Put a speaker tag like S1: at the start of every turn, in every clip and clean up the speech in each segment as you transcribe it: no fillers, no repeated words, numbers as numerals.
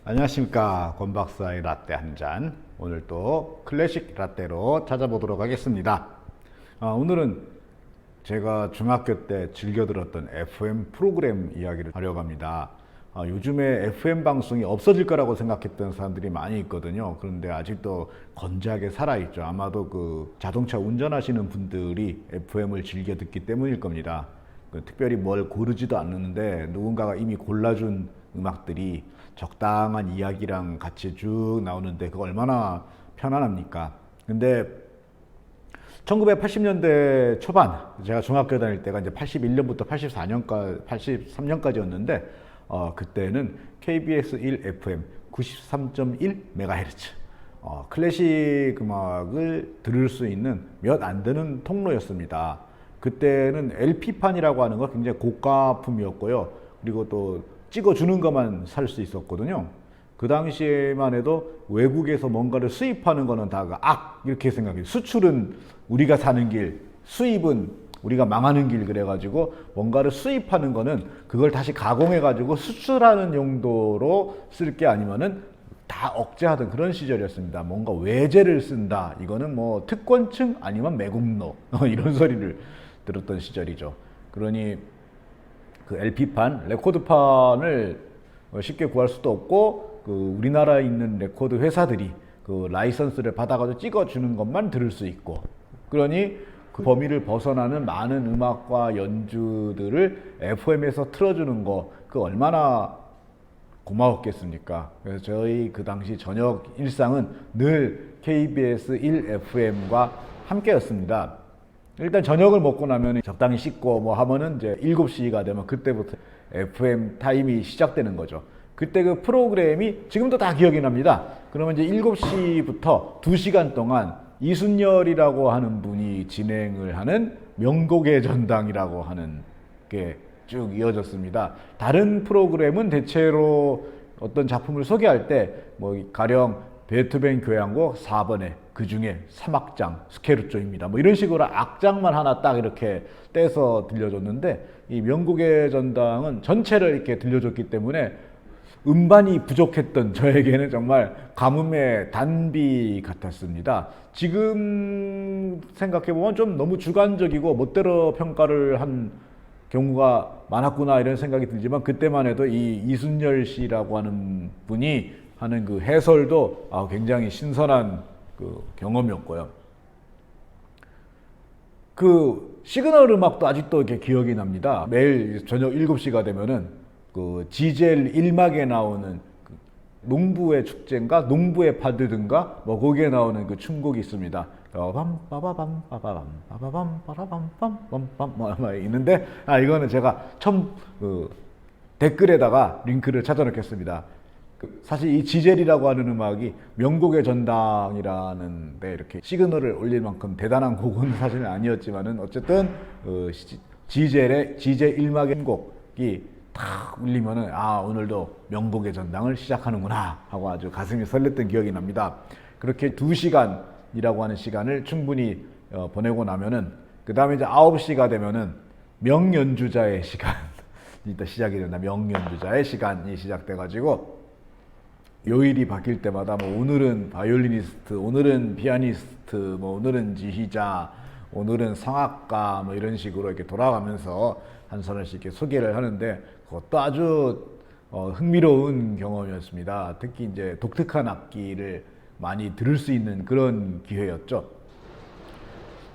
S1: 안녕하십니까. 권박사의 라떼 한 잔. 오늘 또 클래식 라떼로 찾아보도록 하겠습니다. 오늘은 제가 중학교 때 즐겨 들었던 FM 프로그램 이야기를 하려고 합니다. 요즘에 FM 방송이 없어질 거라고 생각했던 사람들이 많이 있거든요. 그런데 아직도 건재하게 살아있죠. 아마도 그 자동차 운전하시는 분들이 FM을 즐겨 듣기 때문일 겁니다. 특별히 뭘 고르지도 않는데 누군가가 이미 골라준 음악들이 적당한 이야기랑 같이 쭉 나오는데 그거 얼마나 편안합니까? 근데 1980년대 초반, 제가 중학교 다닐 때가 이제 81년부터 83년까지였는데, 그때는 KBS 1 FM 93.1MHz, 클래식 음악을 들을 수 있는 몇 안 되는 통로였습니다. 그때는 LP판이라고 하는 거 굉장히 고가품이었고요. 그리고 또 찍어주는 것만 살 수 있었거든요. 그 당시에만 해도 외국에서 뭔가를 수입하는 거는 다 이렇게 생각해요. 수출은 우리가 사는 길, 수입은 우리가 망하는 길, 그래가지고 뭔가를 수입하는 거는 그걸 다시 가공해가지고 수출하는 용도로 쓸 게 아니면은 다 억제하던 그런 시절이었습니다. 뭔가 외제를 쓴다, 이거는 뭐 특권층 아니면 매국노 이런 소리를 들었던 시절이죠. 그러니 그 LP판, 레코드판을 쉽게 구할 수도 없고, 그 우리나라에 있는 레코드 회사들이 그 라이선스를 받아가지고 찍어주는 것만 들을 수 있고, 그러니 그 범위를 벗어나는 많은 음악과 연주들을 FM에서 틀어주는 거, 그 얼마나 고마웠겠습니까? 그래서 저희 그 당시 저녁 일상은 늘 KBS 1 FM과 함께였습니다. 일단 저녁을 먹고 나면 적당히 씻고 뭐 하면은 이제 7시가 되면 그때부터 FM 타임이 시작되는 거죠. 그때 그 프로그램이 지금도 다 기억이 납니다. 그러면 이제 7시부터 2시간 동안 이순열이라고 하는 분이 진행을 하는 명곡의 전당이라고 하는 게 쭉 이어졌습니다. 다른 프로그램은 대체로 어떤 작품을 소개할 때 뭐 가령 베토벤 교향곡 4번에 그 중에 3악장 스케르초입니다, 뭐 이런 식으로 악장만 하나 딱 이렇게 떼서 들려줬는데, 이 명곡의 전당은 전체를 이렇게 들려줬기 때문에 음반이 부족했던 저에게는 정말 가뭄의 단비 같았습니다. 지금 생각해보면 좀 너무 주관적이고 멋대로 평가를 한 경우가 많았구나 이런 생각이 들지만, 그때만 해도 이 이순열 씨라고 하는 분이 하는 그 해설도 굉장히 신선한 그 경험이었고요. 그 시그널 음악도 아직도 이렇게 기억이 납니다. 매일 저녁 7시가 되면은 그 지젤 1막에 나오는 그 농부의 축제인가 농부의 파드든가 뭐 거기에 나오는 그 춤곡이 있습니다. 빠바밤 빠바밤 빠바밤 빠라밤 빰빰빰 뭐 있는데, 이거는 제가 처음 그 댓글에다가 링크를 찾아 놓겠습니다. 사실 이 지젤이라고 하는 음악이 명곡의 전당이라는 데 이렇게 시그널을 올릴 만큼 대단한 곡은 사실은 아니었지만은, 어쨌든 지젤의 지젤 1막의 곡이 탁 울리면은 오늘도 명곡의 전당을 시작하는구나 하고 아주 가슴이 설렜던 기억이 납니다. 그렇게 2시간이라고 하는 시간을 충분히 보내고 나면은, 그 다음에 이제 9시가 되면은 명연주자의 시간이 시작이 된다. 명연주자의 시간이 시작돼가지고 요일이 바뀔 때마다 뭐 오늘은 바이올리니스트, 오늘은 피아니스트, 뭐 오늘은 지휘자, 오늘은 성악가, 뭐 이런 식으로 이렇게 돌아가면서 한 사람씩 이렇게 소개를 하는데, 그것도 아주 흥미로운 경험이었습니다. 특히 이제 독특한 악기를 많이 들을 수 있는 그런 기회였죠.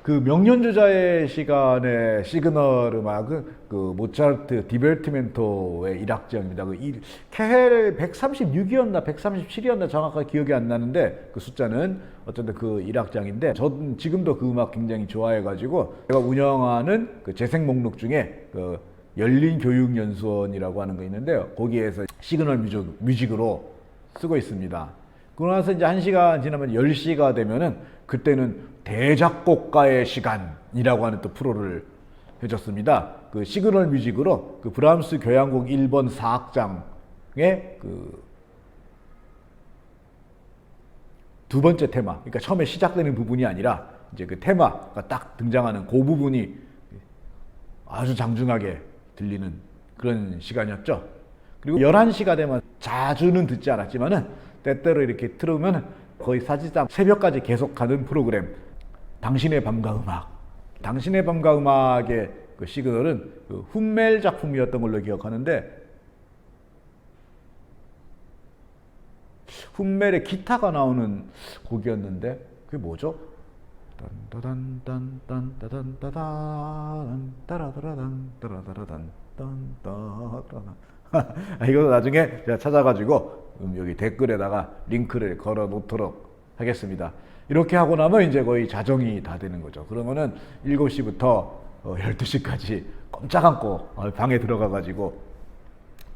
S1: 그 명연주자의 시간의 시그널 음악은 그 모차르트 디벨티멘토의 1악장입니다. 그 케헬 136이었나 137이었나 정확하게 기억이 안 나는데, 그 숫자는 어쨌든 그 1악장인데, 저는 지금도 그 음악 굉장히 좋아해가지고 제가 운영하는 그 재생 목록 중에 그 열린교육연수원이라고 하는 거 있는데요, 거기에서 시그널 뮤직으로 쓰고 있습니다. 그러고 나서 이제 1시간 지나면 10시가 되면은 그때는 대작곡가의 시간이라고 하는 또 프로를 해줬습니다. 그 시그널 뮤직으로 그 브람스 교향곡 1번 4악장의 그 두 번째 테마, 그러니까 처음에 시작되는 부분이 아니라 이제 그 테마가 딱 등장하는 그 부분이 아주 장중하게 들리는 그런 시간이었죠. 그리고 11시가 되면 자주는 듣지 않았지만은 때때로 이렇게 틀으면 거의 사실상 새벽까지 계속 가는 프로그램 당신의 밤과 음악. 당신의 밤과 음악의 그 시그널은 그 훈멜 작품이었던 걸로 기억하는데 훈멜의 기타가 나오는 곡이었는데 그게 뭐죠? 딴따단딴딴따단따단 따라다라단 따라다라단 딴따라단 이거 나중에 제가 찾아가지고 여기 댓글에다가 링크를 걸어 놓도록 하겠습니다. 이렇게 하고 나면 이제 거의 자정이 다 되는 거죠. 그러면은 7시부터 12시까지 꼼짝 않고 방에 들어가 가지고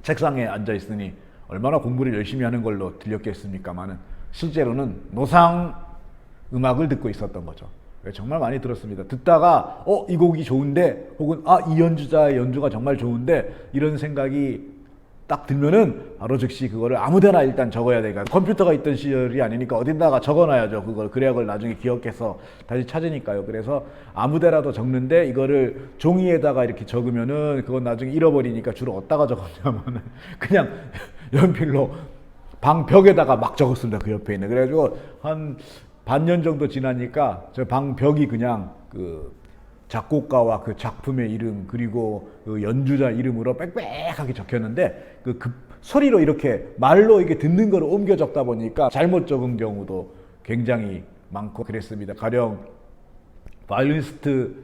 S1: 책상에 앉아 있으니 얼마나 공부를 열심히 하는 걸로 들렸겠습니까마는 실제로는 노상 음악을 듣고 있었던 거죠. 정말 많이 들었습니다. 듣다가 이 곡이 좋은데 혹은 이 연주자의 연주가 정말 좋은데 이런 생각이 딱 들면은 바로 즉시 그거를 아무데나 일단 적어야 되니까 컴퓨터가 있던 시절이 아니니까 어딘다가 적어놔야죠. 그걸 그래야 그걸 나중에 기억해서 다시 찾으니까요. 그래서 아무데라도 적는데 이거를 종이에다가 이렇게 적으면은 그건 나중에 잃어버리니까 주로 어디다가 적었냐면은 그냥 연필로 방 벽에다가 막 적었습니다. 그 옆에 있는. 그래가지고 한 반년 정도 지나니까 저 방 벽이 그냥 그 작곡가와 그 작품의 이름 그리고 그 연주자 이름으로 빽빽하게 적혔는데 그 소리로 이렇게 말로 이게 듣는 걸 옮겨 적다 보니까 잘못 적은 경우도 굉장히 많고 그랬습니다. 가령 바이올리니스트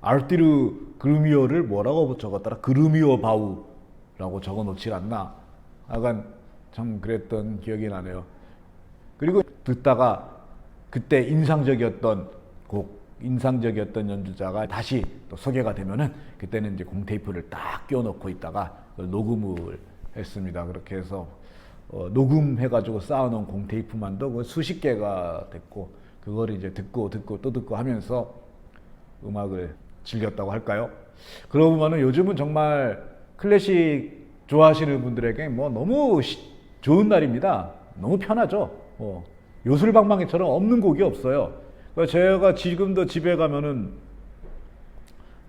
S1: 아르티르 그루미오를 뭐라고 적었더라? 그루미오 바우라고 적어 놓지 않나? 약간 참 그랬던 기억이 나네요. 그리고 듣다가 그때 인상적이었던 곡, 인상적이었던 연주자가 다시 또 소개가 되면은 그때는 이제 공테이프를 딱 끼워놓고 있다가 녹음을 했습니다. 그렇게 해서 녹음해가지고 쌓아놓은 공테이프만도 수십 개가 됐고 그걸 이제 듣고 또 듣고 하면서 음악을 즐겼다고 할까요? 그러고 보면은 요즘은 정말 클래식 좋아하시는 분들에게 뭐 너무 좋은 날입니다. 너무 편하죠. 요술방망이처럼 없는 곡이 없어요. 제가 지금도 집에 가면은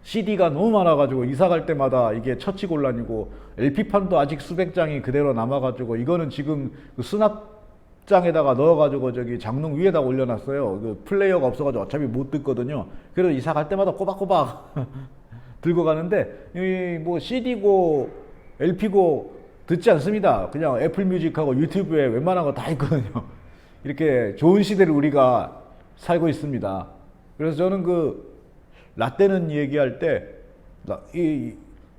S1: CD가 너무 많아가지고 이사 갈 때마다 이게 처치곤란이고 LP판도 아직 수백 장이 그대로 남아가지고 이거는 지금 그 수납장에다가 넣어가지고 저기 장롱 위에다 올려놨어요. 그 플레이어가 없어가지고 어차피 못 듣거든요. 그래서 이사 갈 때마다 꼬박꼬박 들고 가는데 이 뭐 CD고 LP고 듣지 않습니다. 그냥 애플뮤직하고 유튜브에 웬만한 거 다 있거든요. 이렇게 좋은 시대를 우리가 살고 있습니다. 그래서 저는 그 라떼는 얘기할 때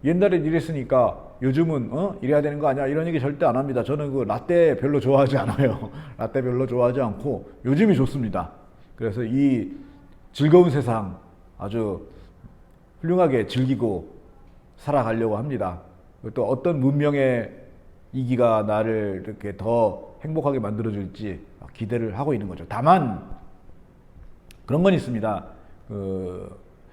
S1: 옛날엔 이랬으니까 요즘은 이래야 되는 거 아니야 이런 얘기 절대 안 합니다. 저는 그 라떼 별로 좋아하지 않아요. 라떼 별로 좋아하지 않고 요즘이 좋습니다. 그래서 이 즐거운 세상 아주 훌륭하게 즐기고 살아가려고 합니다. 또 어떤 문명의 이기가 나를 이렇게 더 행복하게 만들어줄지 기대를 하고 있는 거죠. 다만 그런 건 있습니다.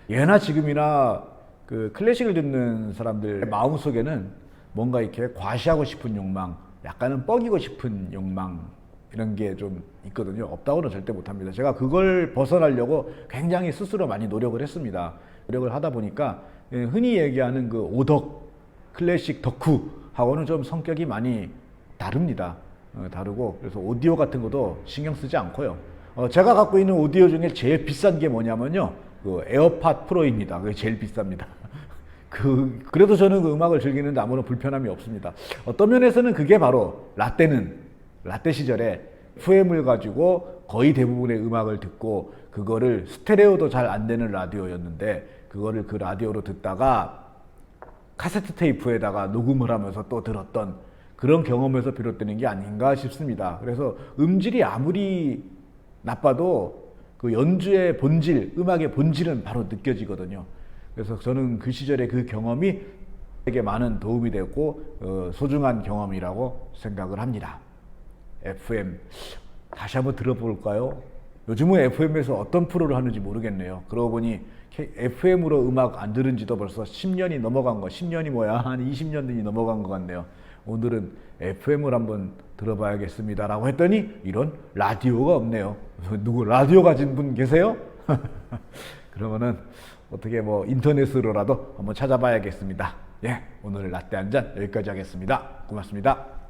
S1: 예나 지금이나 그 클래식을 듣는 사람들 마음 속에는 뭔가 이렇게 과시하고 싶은 욕망, 약간은 뻐기고 싶은 욕망 이런 게 좀 있거든요. 없다고는 절대 못합니다. 제가 그걸 벗어나려고 굉장히 스스로 많이 노력을 했습니다. 노력을 하다 보니까 흔히 얘기하는 그 오덕 클래식 덕후하고는 좀 성격이 많이 다릅니다. 다르고 그래서 오디오 같은 것도 신경 쓰지 않고요. 제가 갖고 있는 오디오 중에 제일 비싼 게 뭐냐면요. 그 에어팟 프로입니다. 그게 제일 비쌉니다. 그래도 저는 그 음악을 즐기는데 아무런 불편함이 없습니다. 어떤 면에서는 그게 바로 라떼 시절에 FM을 가지고 거의 대부분의 음악을 듣고 그거를 스테레오도 잘 안 되는 라디오였는데 그거를 그 라디오로 듣다가 카세트 테이프에다가 녹음을 하면서 또 들었던 그런 경험에서 비롯되는 게 아닌가 싶습니다. 그래서 음질이 아무리 나빠도 그 연주의 본질, 음악의 본질은 바로 느껴지거든요. 그래서 저는 그 시절의 그 경험이 되게 많은 도움이 됐고 소중한 경험이라고 생각을 합니다. FM 다시 한번 들어볼까요? 요즘은 FM에서 어떤 프로를 하는지 모르겠네요. 그러고 보니 FM으로 음악 안 들은 지도 벌써 10년이 넘어간 거, 10년이 뭐야? 한 20년이 넘어간 것 같네요. 오늘은 FM을 한번 들어봐야겠습니다 라고 했더니 이런 라디오가 없네요. 누구 라디오 가진 분 계세요? 그러면은 어떻게 뭐 인터넷으로라도 한번 찾아봐야겠습니다. 예, 오늘 라떼 한 잔 여기까지 하겠습니다. 고맙습니다.